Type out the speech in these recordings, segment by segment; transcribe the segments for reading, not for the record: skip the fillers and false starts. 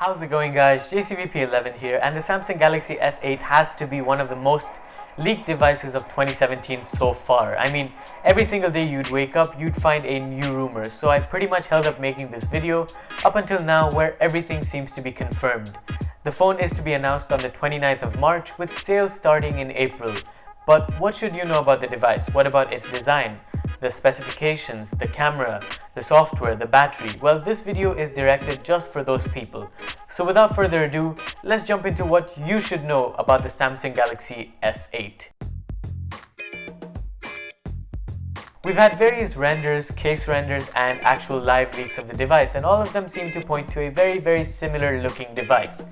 How's it going, guys? JCVP11 here, and the Samsung Galaxy S8 has to be one of the most leaked devices of 2017 so far. I mean, every single day you'd wake up, you'd find a new rumor, so I pretty much held up making this video up until now where everything seems to be confirmed. The phone is to be announced on the 29th of March with sales starting in April. But what should you know about the device? What about its design? The specifications, the camera, the software, the battery? Well, this video is directed just for those people. So without further ado, let's jump into what you should know about the Samsung Galaxy S8. We've had various renders, case renders, and actual live leaks of the device, and all of them seem to point to a very similar looking device.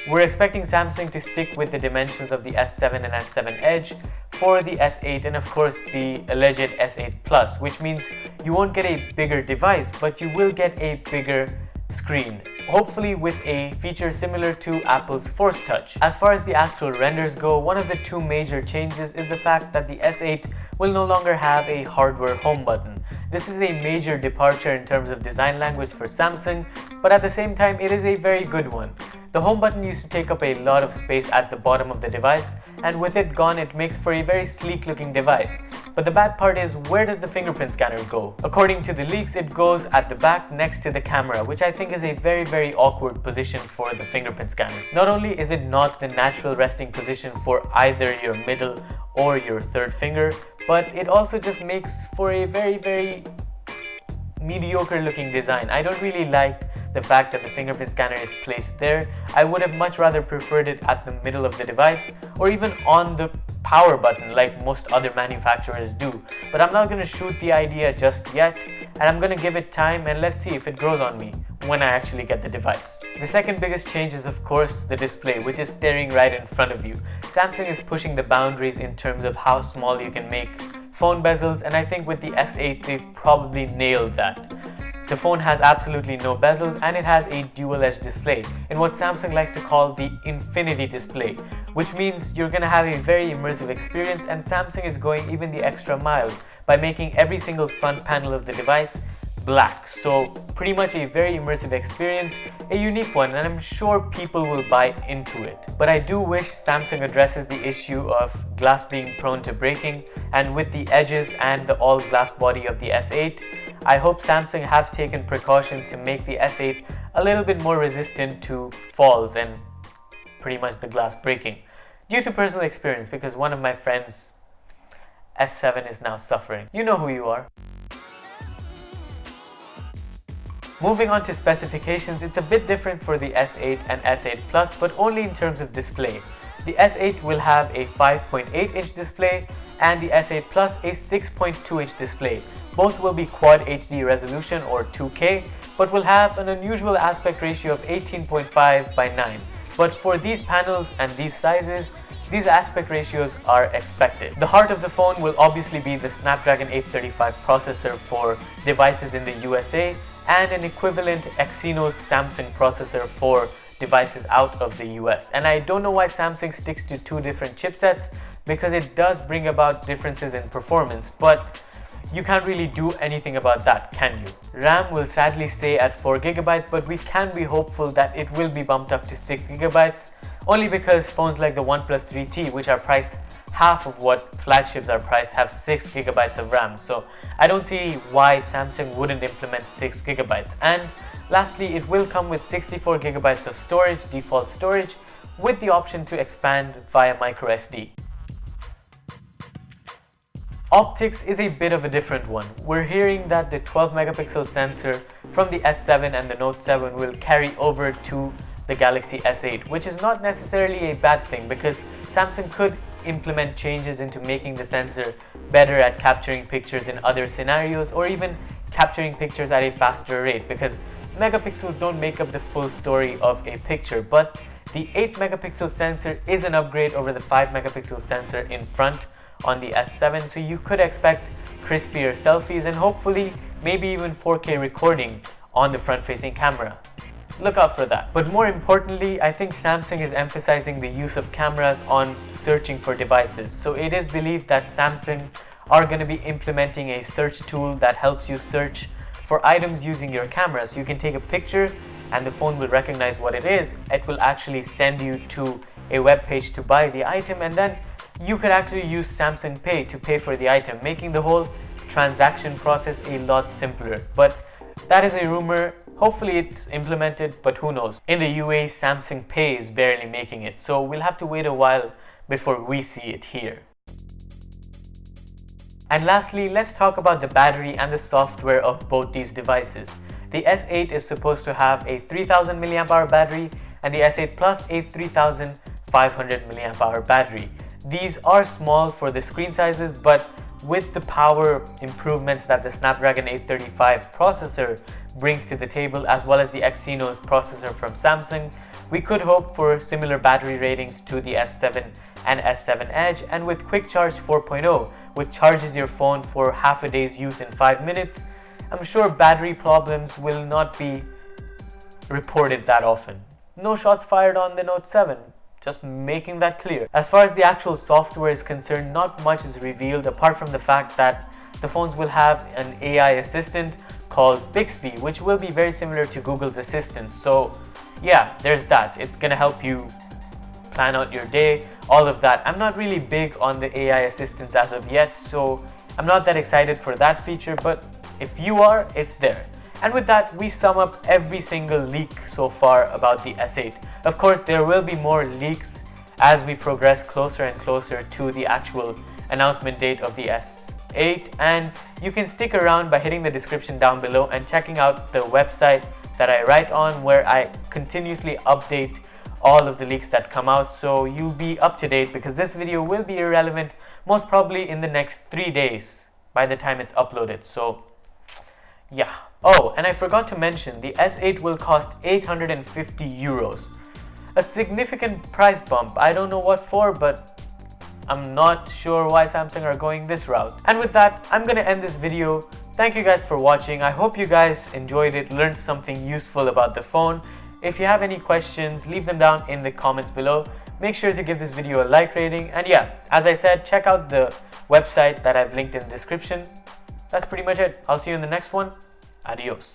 We're expecting Samsung to stick with the dimensions of the S7 and S7 Edge for the S8 and of course the alleged S8 Plus, which means you won't get a bigger device, but you will get a bigger screen, hopefully with a feature similar to Apple's Force Touch. As far as the actual renders go, one of the two major changes is the fact that the S8 will no longer have a hardware home button. This is a major departure in terms of design language for Samsung, but at the same time it is a very good one. The home button used to take up a lot of space at the bottom of the device, and with it gone, it makes for a very sleek looking device. But the bad part is, where does the fingerprint scanner go? According to the leaks, it goes at the back next to the camera, which I think is a very awkward position for the fingerprint scanner. Not only is it not the natural resting position for either your middle or your third finger, but it also just makes for a very mediocre looking design. I don't really like the fact that the fingerprint scanner is placed there. I would have much rather preferred it at the middle of the device or even on the power button like most other manufacturers do. But I'm not going to shoot the idea just yet, and I'm going to give it time and let's see if it grows on me when I actually get the device. The second biggest change is of course the display, which is staring right in front of you. Samsung is pushing the boundaries in terms of how small you can make phone bezels, and I think with the S8 they've probably nailed that. The phone has absolutely no bezels and it has a dual-edge display in what Samsung likes to call the infinity display, which means you're gonna have a very immersive experience, and Samsung is going even the extra mile by making every single front panel of the device black. So pretty much a very immersive experience, a unique one, and I'm sure people will buy into it. But I do wish Samsung addresses the issue of glass being prone to breaking, and with the edges and the all glass body of the S8, I hope Samsung have taken precautions to make the S8 a little bit more resistant to falls and pretty much the glass breaking. Due to personal experience, because one of my friends' S7 is now suffering. You know who you are. Moving on to specifications, it's a bit different for the S8 and S8 Plus, but only in terms of display. The S8 will have a 5.8-inch display and the S8 Plus a 6.2-inch display. Both will be Quad HD resolution or 2K, but will have an unusual aspect ratio of 18.5:9. But for these panels and these sizes, these aspect ratios are expected. The heart of the phone will obviously be the Snapdragon 835 processor for devices in the USA and an equivalent Exynos Samsung processor for devices out of the US. And I don't know why Samsung sticks to two different chipsets, because it does bring about differences in performance, but you can't really do anything about that, can you? RAM will sadly stay at 4GB, but we can be hopeful that it will be bumped up to 6GB, only because phones like the OnePlus 3T, which are priced half of what flagships are priced, have 6GB of RAM. So I don't see why Samsung wouldn't implement 6GB. And lastly, it will come with 64GB of storage, default storage, with the option to expand via microSD. Optics is a bit of a different one. We're hearing that the 12-megapixel sensor from the S7 and the Note 7 will carry over to the Galaxy S8, which is not necessarily a bad thing, because Samsung could implement changes into making the sensor better at capturing pictures in other scenarios, or even capturing pictures at a faster rate, because megapixels don't make up the full story of a picture. But the 8-megapixel sensor is an upgrade over the 5-megapixel sensor in front on the S7, so you could expect crispier selfies and hopefully maybe even 4K recording on the front-facing camera. Look out for that. But more importantly, I think Samsung is emphasizing the use of cameras on searching for devices. So it is believed that Samsung are going to be implementing a search tool that helps you search for items using your camera. So you can take a picture and the phone will recognize what it is, it will actually send you to a web page to buy the item, and then you could actually use Samsung Pay to pay for the item, making the whole transaction process a lot simpler. But that is a rumor. Hopefully it's implemented, but who knows. In the UAE, Samsung Pay is barely making it, so we'll have to wait a while before we see it here. And lastly, let's talk about the battery and the software of both these devices. The S8 is supposed to have a 3000 mAh battery and the S8 Plus a 3500 mAh battery. These are small for the screen sizes, but with the power improvements that the Snapdragon 835 processor brings to the table, as well as the Exynos processor from Samsung, we could hope for similar battery ratings to the S7 and S7 Edge, and with Quick Charge 4.0, which charges your phone for half a day's use in 5 minutes, I'm sure battery problems will not be reported that often. No shots fired on the Note 7. Just making that clear. As far as the actual software is concerned, not much is revealed apart from the fact that the phones will have an AI assistant called Bixby, which will be very similar to Google's Assistant. So yeah, there's that. It's gonna help you plan out your day, all of that. I'm not really big on the AI assistants as of yet, so I'm not that excited for that feature, but if you are, it's there. And with that, we sum up every single leak so far about the S8. Of course, there will be more leaks as we progress closer and closer to the actual announcement date of the S8, and you can stick around by hitting the description down below and checking out the website that I write on, where I continuously update all of the leaks that come out, so you'll be up to date, because this video will be irrelevant most probably in the next 3 days by the time it's uploaded. So yeah. Oh, and I forgot to mention, the S8 will cost 850 euros. A significant price bump. I don't know what for, but I'm not sure why Samsung are going this route. And with that, I'm gonna end this video. Thank you guys for watching. I hope you guys enjoyed it, learned something useful about the phone. If you have any questions, leave them down in the comments below. Make sure to give this video a like rating. And yeah, as I said, check out the website that I've linked in the description. That's pretty much it. I'll see you in the next one. Adios.